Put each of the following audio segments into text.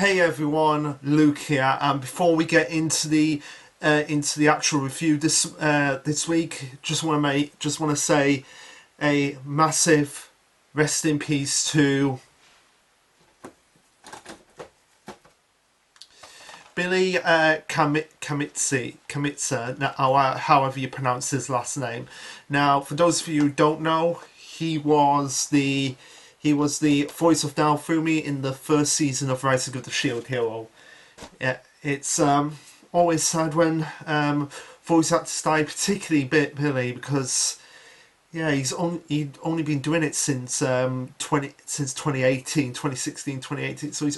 Hey everyone, Luke here, and before we get into the actual review this week, just want to say a massive rest in peace to Billy Kamitsa, however you pronounce his last name. Now, for those of you who don't know, he was the voice of Naofumi in the first season of Rising of the Shield Hero. Yeah, it's always sad when voice actors die, particularly Billy, because yeah, he'd only been doing it since 2018, 2016, 2018. So he'd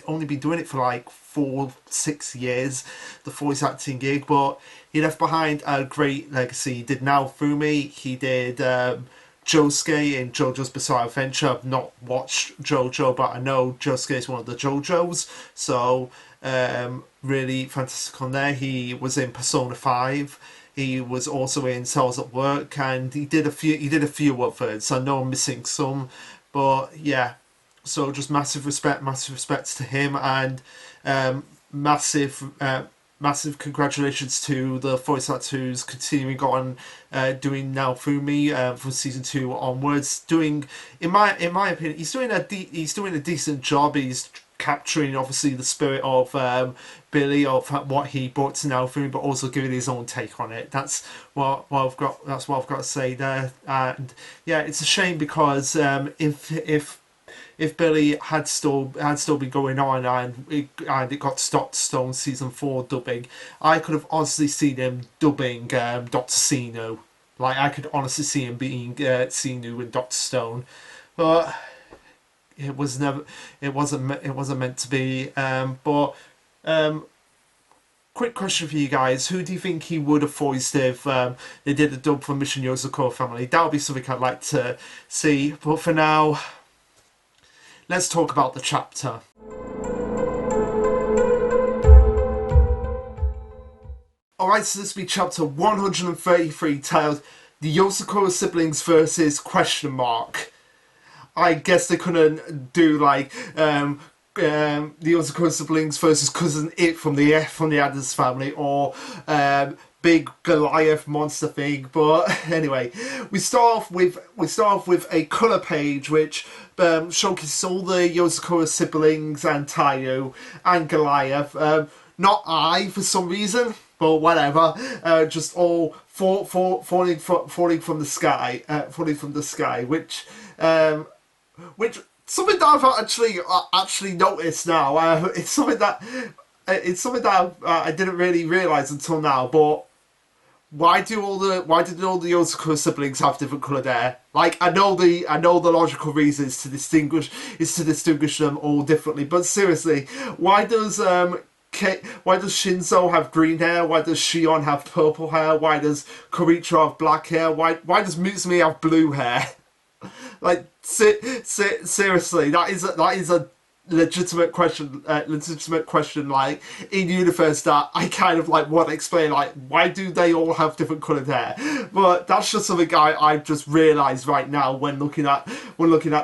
only been doing it for like 4-6 years, the voice acting gig. But he left behind a great legacy. He did Naofumi. He did Josuke in JoJo's Bizarre Adventure. I've not watched JoJo, but I know Josuke is one of the JoJos. So really fantastic on there. He was in Persona 5. He was also in Cells at Work, and he did a few others. I know I'm missing some, but yeah. So just massive respects to him, and massive congratulations to the voice actor who's continuing on doing Naofumi from season 2 onwards. Doing, in my opinion, he's doing a decent job. He's capturing obviously the spirit of Billy, of what he brought to Naofumi, but also giving his own take on it. That's what I've got to say there. And yeah, it's a shame because if Billy had still been going on and it got stopped Stone season 4 dubbing, I could have honestly seen him dubbing Dr. Sinu. Like, I could honestly see him being Sinu in Dr. Stone, but it wasn't meant to be. Quick question for you guys: who do you think he would have voiced if they did a dub for Mission Yozakura Family? That would be something I'd like to see. But for now, let's talk about the chapter. Alright, so this will be chapter 133, titled The Yozakura Siblings versus ? I guess they couldn't do like the Yozakura siblings versus cousin It from the Addams family, or big Goliath monster thing. But anyway, we start off with a colour page which showcases all the Yozakura siblings and Tayo and Goliath. Not I for some reason, but whatever. Just all falling from the sky, which something that I've actually noticed now. It's something that I didn't really realise until now. But why did all the Yozakura siblings have different coloured hair? Like, I know the logical reason is to distinguish them all differently. But seriously, why does Shinzo have green hair? Why does Shion have purple hair? Why does Koricho have black hair? Why does Mutsumi have blue hair? Like, seriously, that is a legitimate question. Like, in universe, that I kind of like want to explain. Like, why do they all have different coloured hair? But that's just something I've just realised right now when looking at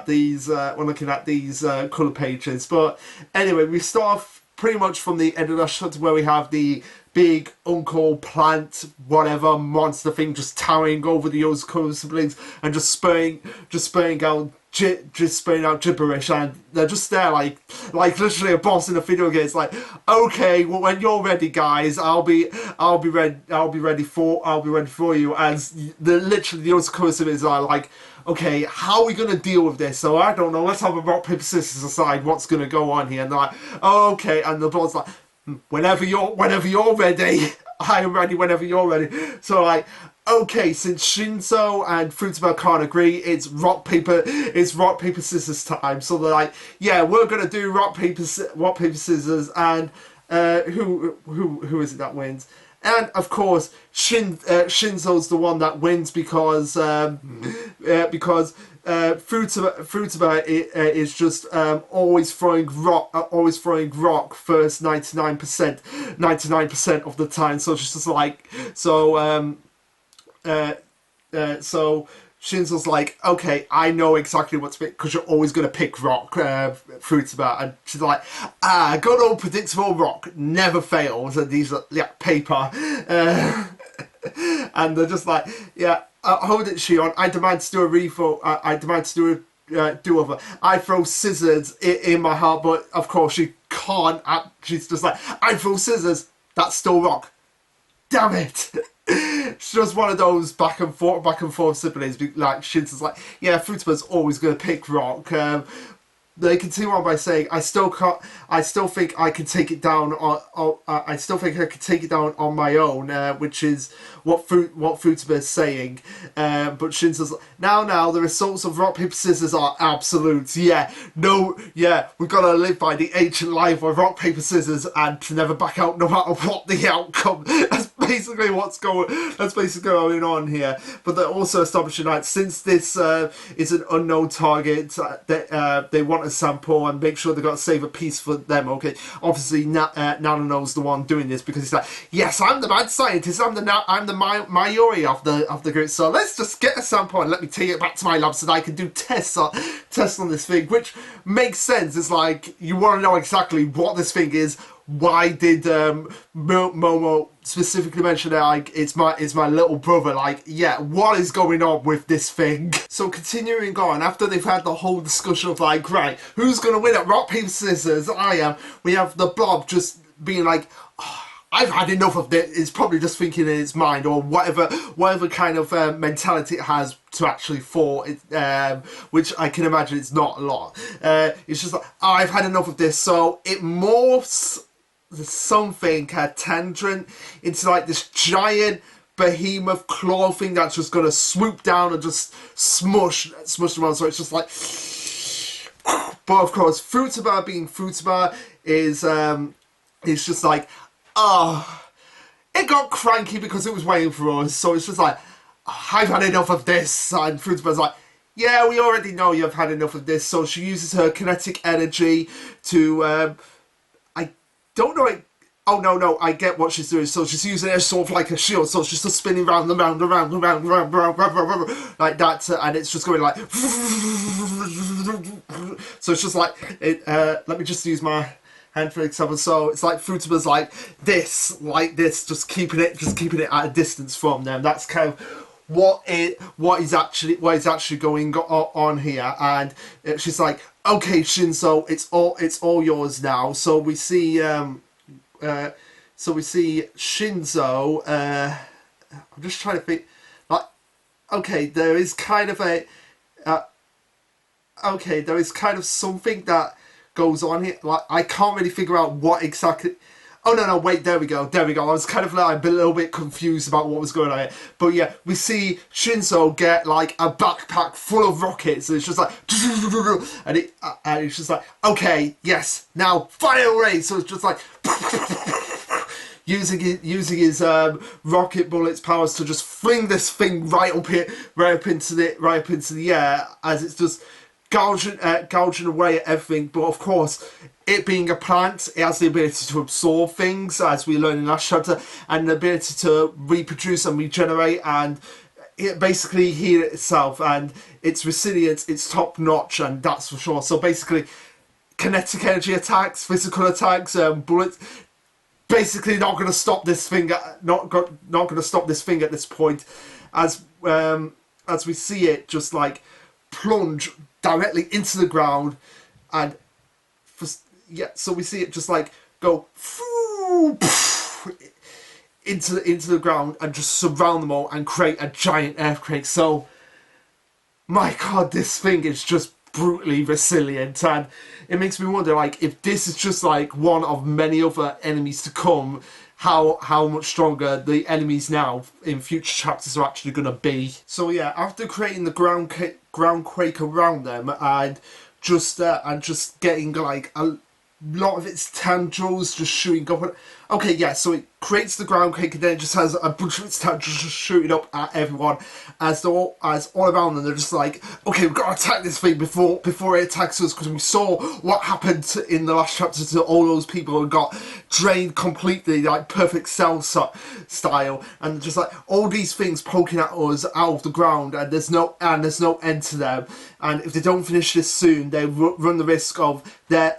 these colour pages. But anyway, we start off pretty much from the end of the shot, where we have the big uncle plant whatever monster thing just towering over the Yozakura siblings and just spraying out gibberish, and they're just there like literally a boss in a video game. It's like, okay, well, when you're ready, guys, I'll be ready for you. As the Yozakura siblings are like, okay, how are we going to deal with this? So I don't know, let's have a rock, paper, scissors aside what's going to go on here. And they're like, oh, okay. And the boss like, whenever you're ready, I am ready whenever you're ready. So like, okay, since Shinzo and Futaba can't agree, it's rock, paper, scissors time. So they're like, yeah, we're going to do rock, paper, scissors. And who is it that wins? And of course, Shinzo's the one that wins because Futaba is just always throwing rock first 99% of the time. So it's just like so Shinzo's like, okay, I know exactly what to pick because you're always going to pick rock, Fruitaba. And she's like, good old predictable rock never fails. And these are, yeah, paper. And they're just like, yeah, hold it, Shion. I demand to do a refill. I demand to do a do-over. I throw scissors in my heart, but of course she can't. She's just like, I throw scissors. That's still rock. Damn it. It's just one of those back and forth siblings. Like, Shinzo's like, yeah, Frutaba's always going to pick rock. They continue on by saying, I still think I can take it down I still think I can take it down on my own, which is what Futaba is saying. But Shinzo's like, now the results of rock paper scissors are absolute. Yeah, we've got to live by the ancient life of rock paper scissors and to never back out no matter what the outcome. That's basically going on here. But they're also establishing that since this is an unknown target, they want a sample and make sure they've got to save a piece for them. Okay, obviously Nanano's the one doing this because he's like, yes, I'm the mad scientist, I'm the Mayuri of the group, so let's just get a sample and let me take it back to my lab so that I can do tests on this thing, which makes sense. It's like, you want to know exactly what this thing is. Why did Momo specifically mention that, like, it's my little brother? Like, yeah, what is going on with this thing? So continuing on, after they've had the whole discussion of like, right, who's gonna win at rock paper scissors? I am. We have the Blob just being like, oh, I've had enough of this. It's probably just thinking in its mind, or whatever kind of mentality it has to actually fall, which I can imagine it's not a lot. It's just like, oh, I've had enough of this, so it morphs something, a tangent, into like this giant behemoth claw thing that's just gonna swoop down and just smush them on. So it's just like, but of course, Futaba being Futaba is just like, it got cranky because it was waiting for us. So it's just like, I've had enough of this. And Futaba's like, yeah, we already know you've had enough of this. So she uses her kinetic energy to don't know it. Oh no, I get what she's doing. So she's using it sort of like a shield. So she's just spinning round and round like that, and it's just going like. So it's just like let me just use my hand for example. So it's like Futaba's like this, just keeping it at a distance from them. That's kind of what is actually going on here. And she's like, okay, Shinzo, it's all yours now. So we see Shinzo. I'm just trying to think. Like, okay, there is kind of something that goes on here. Like, I can't really figure out what exactly. Oh no, wait, there we go. I was kind of like a little bit confused about what was going on here. But yeah, we see Shinzo get like a backpack full of rockets, and it's just like, and it's just like, okay, yes, now fire away. So it's just like using his rocket bullets powers to just fling this thing right up into the air as it's just gouging away at everything. But of course, it being a plant, it has the ability to absorb things, as we learn in last chapter, and the ability to reproduce and regenerate and it basically heal itself, and its resilience, it's top notch, and that's for sure. So basically, kinetic energy attacks, physical attacks, bullets, basically not going to stop this thing. Not going to stop this thing at this point, as we see it just like plunge directly into the ground, and so we see it just like go into the ground and just surround them all and create a giant earthquake. So, my God, this thing is just brutally resilient, and it makes me wonder, like, if this is just like one of many other enemies to come, how much stronger the enemies now in future chapters are actually going to be. So yeah, after creating the ground quake around them and just getting like a lot of its tendrils just shooting up. Okay, yeah, so it creates the ground quake, and then it just has a bunch of its tentacles just shooting up at everyone as all around them. They're just like, okay, we've got to attack this thing before it attacks us, because we saw what happened in the last chapter to all those people who got drained completely, like Perfect Cell style, and just like all these things poking at us out of the ground, and there's no end to them. And if they don't finish this soon, they run the risk of their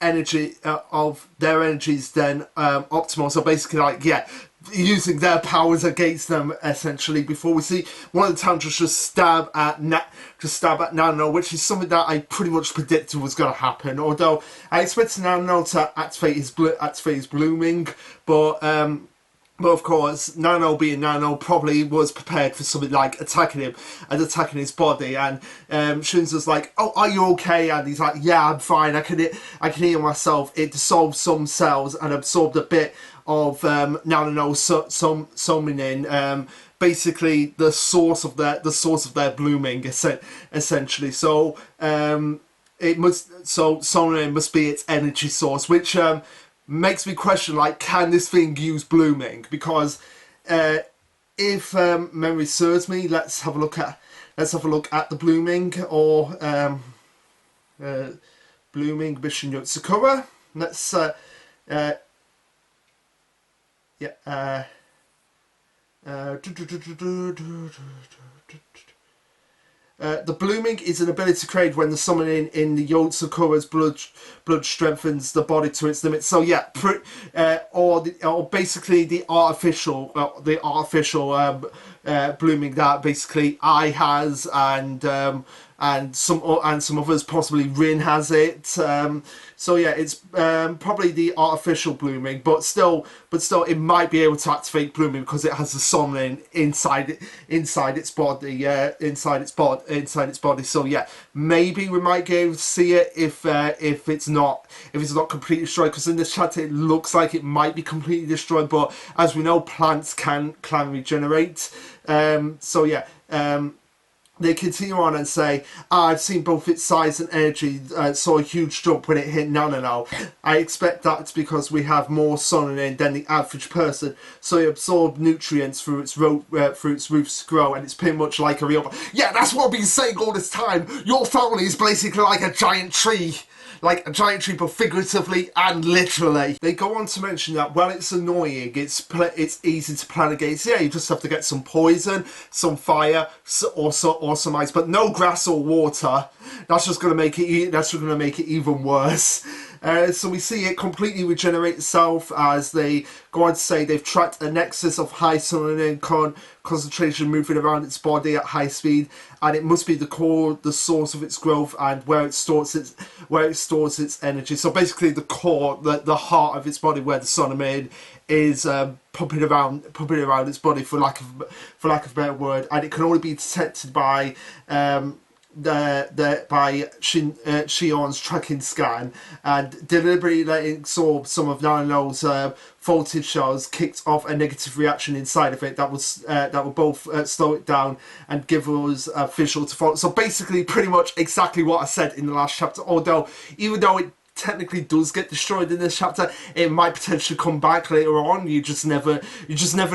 energy of their energies then optimal. So basically, like, yeah, using their powers against them essentially. Before we see one of the tantrums just stab at Nano, which is something that I pretty much predicted was going to happen. Although I expected Nano to activate his blooming, but of course, Nano being Nano probably was prepared for something like attacking him and attacking his body. And Shinzo's like, "Oh, are you okay?" And he's like, "Yeah, I'm fine. I can heal myself." It dissolved some cells and absorbed a bit of Nano's summoning. Basically, the source of their blooming, essentially. So summoning must be its energy source, which makes me question, like, can this thing use blooming? Because if memory serves me, let's have a look at the blooming, or blooming mission Yozakura. Let's the blooming is an ability created when the summoning in the Yozakura's blood strengthens the body to its limit. So yeah, or basically the artificial blooming that basically I has, and some others, possibly Rin has it. So yeah, it's probably the artificial blooming, but still, it might be able to activate blooming because it has the summoning inside its body, inside its body. So yeah, maybe we might be able to see it if it's not completely destroyed. Because in this chapter it looks like it might be completely destroyed, but as we know, plants can regenerate. So yeah. They continue on and say, I've seen both its size and energy, saw a huge jump when it hit Nano. I expect that's because we have more summoning than the average person, so it absorbs nutrients through its roots to grow, and it's pretty much like a real... Yeah, that's what I've been saying all this time. Your family is basically like a giant tree. Like a giant tree, but figuratively and literally. They go on to mention that, well, it's annoying, it's easy to plan against. Yeah, you just have to get some poison, some fire, or some ice, but no grass or water. That's just going to make it even worse. So we see it completely regenerate itself as they go on to say they've tracked a nexus of high summoning concentration moving around its body at high speed, and it must be the source of its growth and where it stores its energy. So basically, the core, the heart of its body, where the summoning is pumping around its body, for lack of a better word, and it can only be detected by Shion's tracking scan, and deliberately letting absorb some of Nano's voltage shells kicked off a negative reaction inside of it that will both slow it down and give us a visual to follow. So basically, pretty much exactly what I said in the last chapter. Although, even though it technically does get destroyed in this chapter, it might potentially come back later on. You just never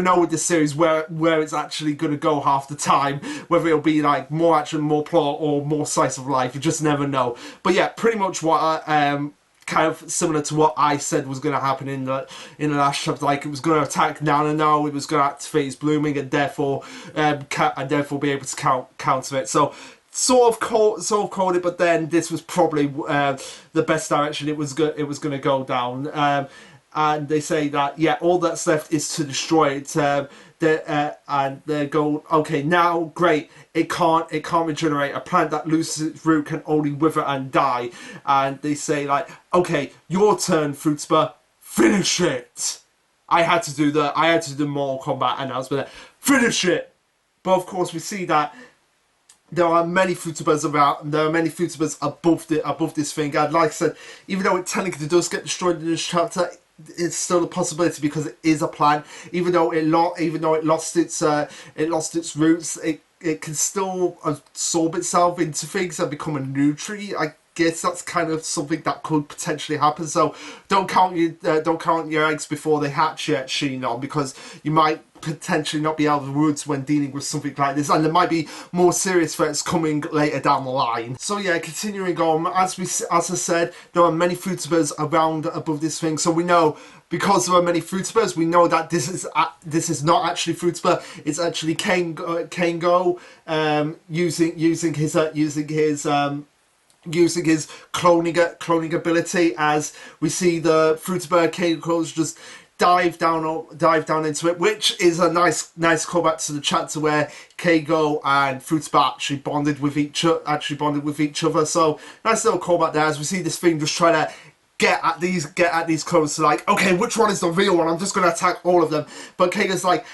know with this series where it's actually going to go half the time, whether it'll be like more action, more plot, or more slice of life. You just never know. But yeah, pretty much what I kind of similar to what I said was going to happen in the last chapter. Like, it was going to attack Nano, it was going to activate its blooming, and therefore be able to counter it. So sort of called it, but then this was probably the best direction it was going to go down. And they say that, yeah, all that's left is to destroy it. And they go, okay, now great, it can't regenerate. A plant that loses its root can only wither and die. And they say, like, okay, your turn, Fruitspa, finish it. I had to do the Mortal Kombat announcement. Finish it. But of course, we see that there are many Futubers around. There are many Futubers above this thing. And like I said, even though it technically does get destroyed in this chapter, it's still a possibility because it is a plant. Even though it lost its roots, it can still absorb itself into things and become a new tree. I guess that's kind of something that could potentially happen. So don't count your eggs before they hatch yet, Shinon, because you might potentially not be out of the woods when dealing with something like this, and there might be more serious threats coming later down the line. So yeah, continuing on, as I said, there are many fruitibers around above this thing, so we know, because there are many fruitibers, we know that this is not actually fruitiber. It's actually Kengo using his cloning ability, as we see the fruitiber Kengo's just dive down into it, which is a nice callback to the chapter where Keigo and Fruitsbat actually bonded with each other. So nice little callback there, as we see this thing just trying to get at these clones. So like, okay, which one is the real one? I'm just gonna attack all of them. But Keigo's like,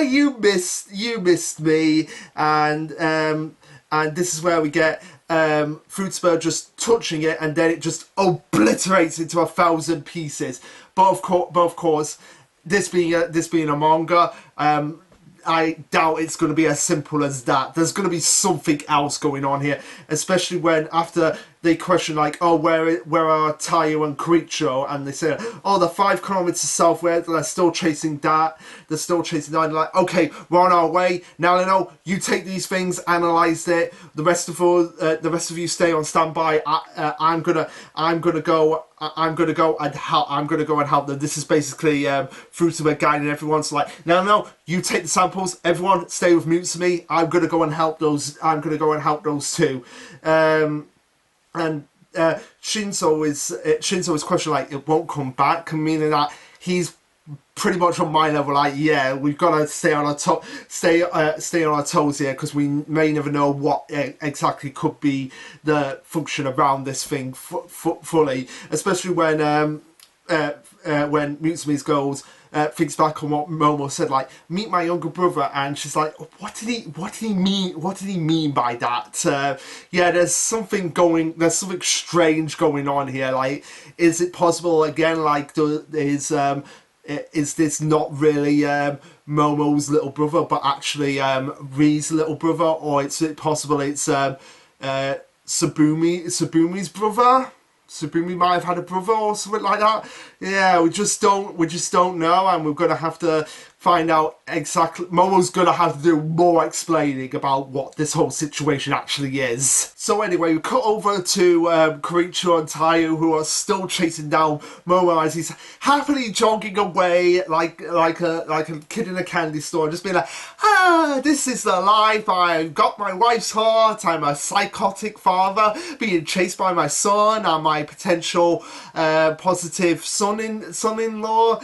you missed me, and this is where we get Fruitsburg just touching it, and then it just obliterates into 1,000 pieces. But of course, this being a manga, I doubt it's going to be as simple as that. There's going to be something else going on here, especially when after they question like, oh, where are Tayo and Creature, and they say, oh, they're 5 kilometers southwest. They're still chasing that. And like, okay, we're on our way. Now I know you take these things, analyze it. The rest of you stay on standby. I'm gonna go and help them. This is basically Fruitiber guiding everyone. So like, now you take the samples. Everyone stay with Mutsumi. I'm gonna go and help those two. And Shinso is questioning like, it won't come back, meaning that he's pretty much on my level. Like, yeah, we've got to stay on our toes here, because we may never know what exactly could be the function around this thing fully, especially when Mutsumi's goes thinks back on what Momo said, like, meet my younger brother, and she's like, what did he mean by that? Yeah, there's something strange going on here. Like, is it possible again, like, is this not really Momo's little brother, but actually Ri's little brother? Or is it possible it's Subumi's brother? Subumi might have had a brother or something like that. Yeah, we just don't know, and we're gonna have to find out exactly. Momo's gonna have to do more explaining about what this whole situation actually is. So anyway, we cut over to Koricho and Tayo, who are still chasing down Momo as he's happily jogging away like a kid in a candy store, just being like, this is the life. I've got my wife's heart. I'm a psychotic father being chased by my son and my potential positive son-in-law.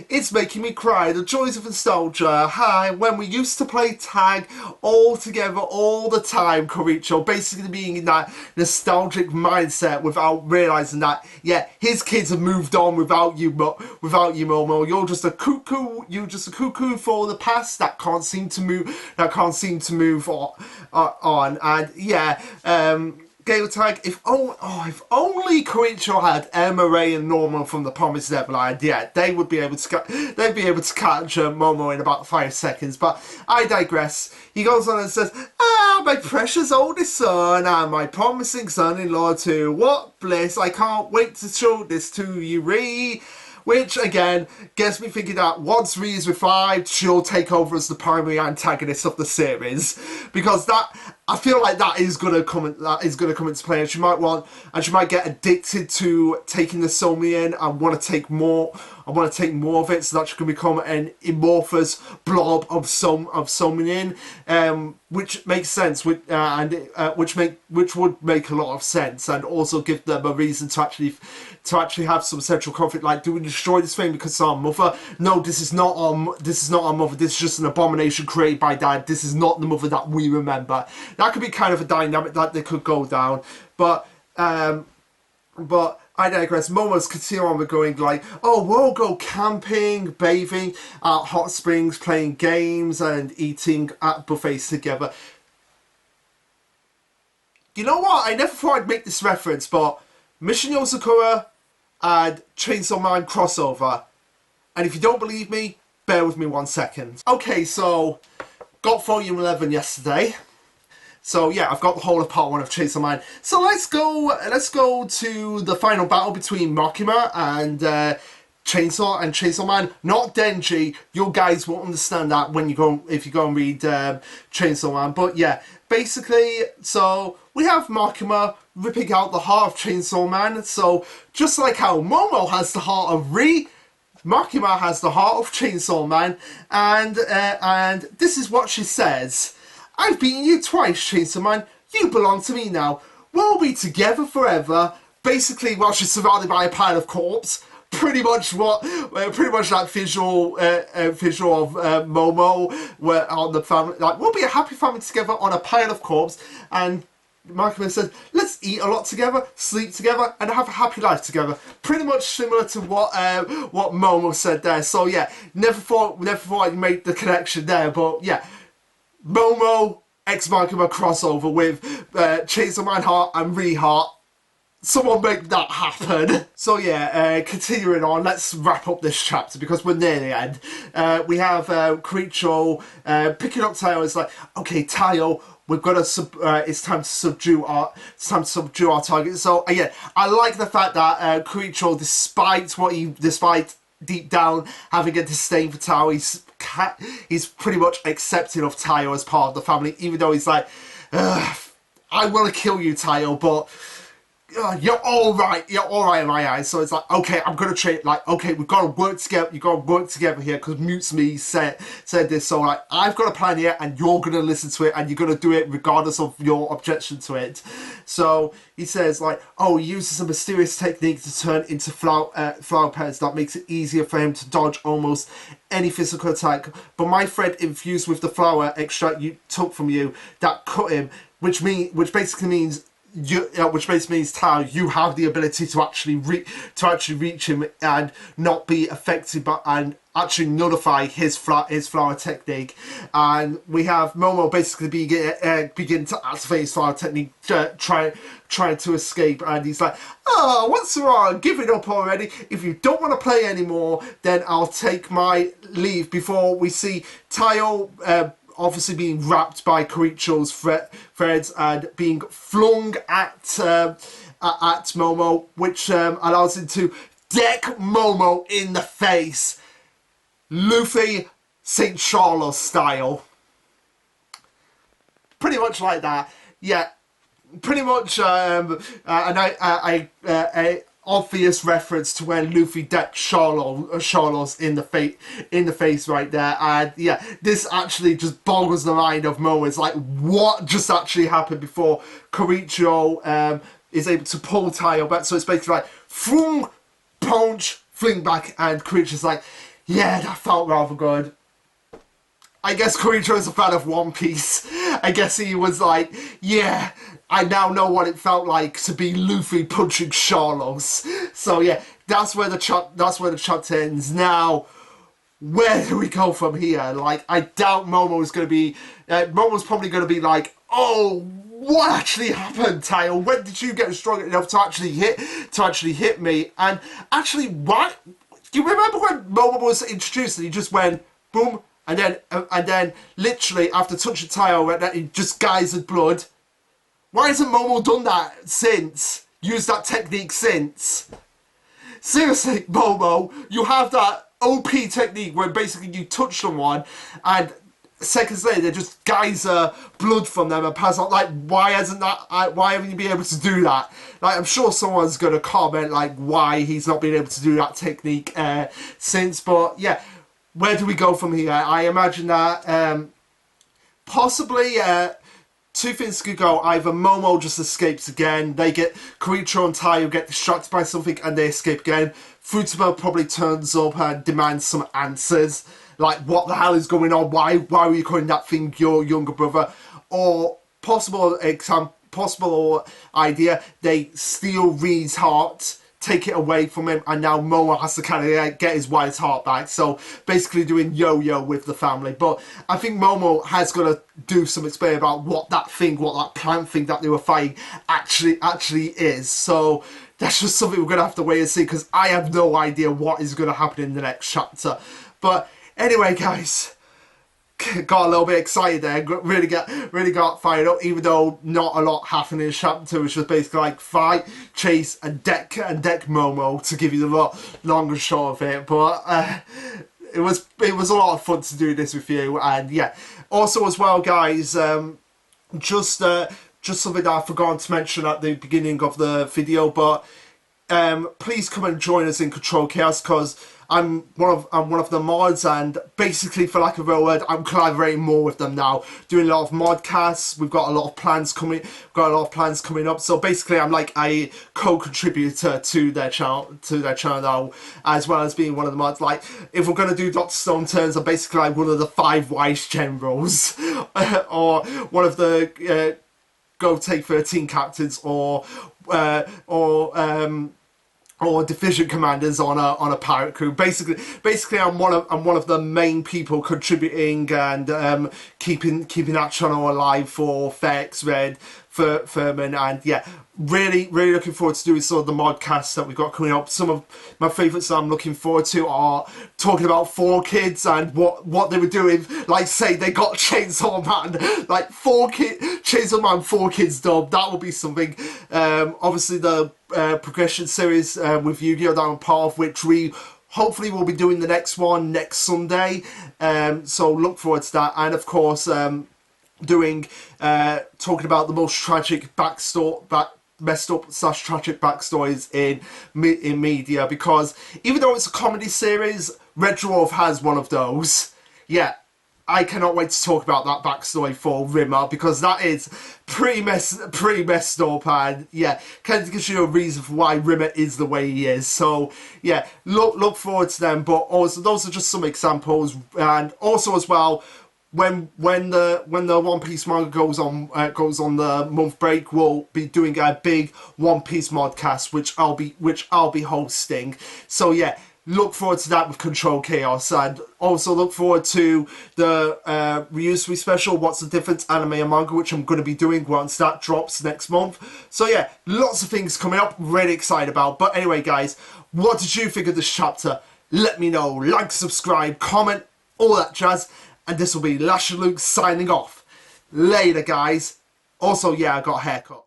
It's making me cry. The joys of nostalgia. Hi, when we used to play tag all together all the time, Koricho, basically being in that nostalgic mindset without realizing that, yeah, his kids have moved on without you, Momo. You're just a cuckoo for the past that can't seem to move on. And yeah, Gale Tag, if only Koricho had Emma, Ray, and Norman from the Promised Neverland, yeah, they'd be able to catch Momo in about 5 seconds. But I digress. He goes on and says, my precious oldest son and my promising son-in-law too. What bliss! I can't wait to show this to you, Ree. Which, again, gets me thinking that once Ree is revived, she'll take over as the primary antagonist of the series. Because I feel like that is gonna come into play, and she might get addicted to taking the Somian and want to take more of it, so that she can become an amorphous blob of Somian, which makes sense, which would make a lot of sense, and also give them a reason to actually have some central conflict. Like, do we destroy this thing because it's our mother? No, this is not our mother. This is just an abomination created by Dad. This is not the mother that we remember. That could be kind of a dynamic that they could go down, but I digress. Momo's continuing on with going like, oh, we'll go camping, bathing at hot springs, playing games, and eating at buffets together. You know what? I never thought I'd make this reference, but Mission Yozakura and Chainsaw Man crossover. And if you don't believe me, bear with me 1 second. Okay, so got Volume 11 yesterday. So yeah, I've got the whole of part 1 of Chainsaw Man. So let's go to the final battle between Makima and Chainsaw Man, not Denji. You guys won't understand that when you go if you go and read Chainsaw Man. But yeah, basically, so we have Makima ripping out the heart of Chainsaw Man. So just like how Momo has the heart of Ri, Makima has the heart of Chainsaw Man, and this is what she says: "I've beaten you twice, Chainsaw Man. You belong to me now. We'll be together forever." Basically, while she's surrounded by a pile of corpse. Pretty much that visual of Momo, where on the family, like, we'll be a happy family together on a pile of corpse, and Makima says, "Let's eat a lot together, sleep together, and have a happy life together." Pretty much similar to what Momo said there. So yeah, never thought I'd make the connection there, but yeah, Momo X Makima crossover with Chainsaw Man Heart and Ri Heart. Someone make that happen. So yeah, continuing on, let's wrap up this chapter because we're near the end. We have Kiricho picking up Tayo. It's like, okay, Tayo, we've got to. It's time to subdue our. It's time to subdue our target. So again, I like the fact that Kiricho, despite deep down having a disdain for Tayo, he's pretty much accepting of Tayo as part of the family, even though he's like, I want to kill you, Tayo, but you're all right in my eyes. So it's like, okay, I'm gonna trade. Like, okay, we've got to work together. You got to work together here because Mutsumi said this. So like, I've got a plan here, and you're gonna listen to it, and you're gonna do it regardless of your objection to it. So he says like, oh, he uses a mysterious technique to turn into flower petals that makes it easier for him to dodge almost any physical attack. But my thread infused with the flower extract you took from you that cut him, which basically means. Which basically means, Tao, you have the ability to actually reach him and not be affected by and actually nullify his flower technique. And we have Momo basically begin to activate his flower technique, trying to escape. And he's like, "Oh, what's wrong? Give it up already. If you don't want to play anymore, then I'll take my leave." Before we see Tayo obviously being wrapped by Kiricho's threads and being flung at Momo, which allows him to deck Momo in the face, Luffy St. Charles style. Pretty much like that. Yeah, pretty much obvious reference to when Luffy decked Charlos in the face right there. And yeah, this actually just boggles the mind of Momo. It's like, what just actually happened before Kiricho is able to pull Tayo back. So it's basically like, fling, punch, fling back, and Kiricho's like, yeah, that felt rather good. I guess Kiricho is a fan of One Piece. I guess he was like, yeah, I now know what it felt like to be Luffy punching Charlos. So yeah, that's where the chapter ends. Now, where do we go from here? Like, I doubt Momo's probably going to be like, oh, what actually happened, Tayo? When did you get strong enough to actually hit me? And actually, what? Do you remember when Momo was introduced and he just went boom, and then literally after touching Tayo, he just geysered blood? Why hasn't Momo done that since? Used that technique since? Seriously, Momo, you have that OP technique where basically you touch someone and seconds later they just geyser blood from them and pass out. Like, why haven't you been able to do that? Like, I'm sure someone's going to comment like why he's not been able to do that technique since. But yeah, where do we go from here? I imagine that possibly two things could go. Either Momo just escapes again, Kiricho and Tayo get distracted by something and they escape again. Futaba probably turns up and demands some answers. Like, what the hell is going on? Why were you calling that thing your younger brother? Or possible idea, they steal Ri's heart, take it away from him, and now Momo has to kind of get his wife's heart back. So basically doing yo-yo with the family. But I think Momo has got to do some explaining about what that plant thing that they were fighting actually is. So that's just something we're going to have to wait and see, because I have no idea what is going to happen in the next chapter. But anyway, guys, got a little bit excited there, really got fired up, even though not a lot happened in chapter 2, which was basically like fight, chase, and deck Momo, to give you the long and short of it. But it was a lot of fun to do this with you. And yeah, also as well, guys, just something that I forgot to mention at the beginning of the video, but please come and join us in Control Chaos, because I'm one of the mods, and basically, for lack of a word, I'm collaborating more with them now, doing a lot of modcasts. We've got a lot of plans coming up. So basically, I'm like a co-contributor to their channel now, as well as being one of the mods. Like, if we're gonna do Dr. Stone turns, I'm basically like one of the 5 wise generals, or one of the Go Take 13 captains, or division commanders on a pirate crew. Basically, I'm one of the main people contributing and keeping that channel alive for Fex, Red, Furman, and yeah, really looking forward to doing some of the modcasts that we've got coming up. Some of my favourites that I'm looking forward to are talking about 4Kids and what they were doing. Like, say they got Chainsaw Man, like Chainsaw Man 4Kids dub. That will be something. Obviously the progression series with Yu-Gi-Oh! That I'm part of, which we hopefully will be doing the next one next Sunday. So look forward to that, and of course talking about the most tragic messed up / tragic backstories in media, because even though it's a comedy series, Red Dwarf has one of those. Yeah, I cannot wait to talk about that backstory for Rimmer, because that is pretty messed up, and yeah, kind of gives you a reason for why Rimmer is the way he is. So yeah, look forward to them. But also, those are just some examples, and also as well, when the One Piece manga goes on the month break, we'll be doing a big One Piece modcast, which I'll be hosting. So yeah, look forward to that with Control Chaos, and also look forward to the Ryusui special, What's the Difference, anime and manga, which I'm going to be doing once that drops next month. So yeah, lots of things coming up, really excited about. But anyway, guys, what did you think of this chapter? Let me know. Like, subscribe, comment, all that jazz. And this will be Lasherluke signing off. Later, guys. Also, yeah, I got a haircut.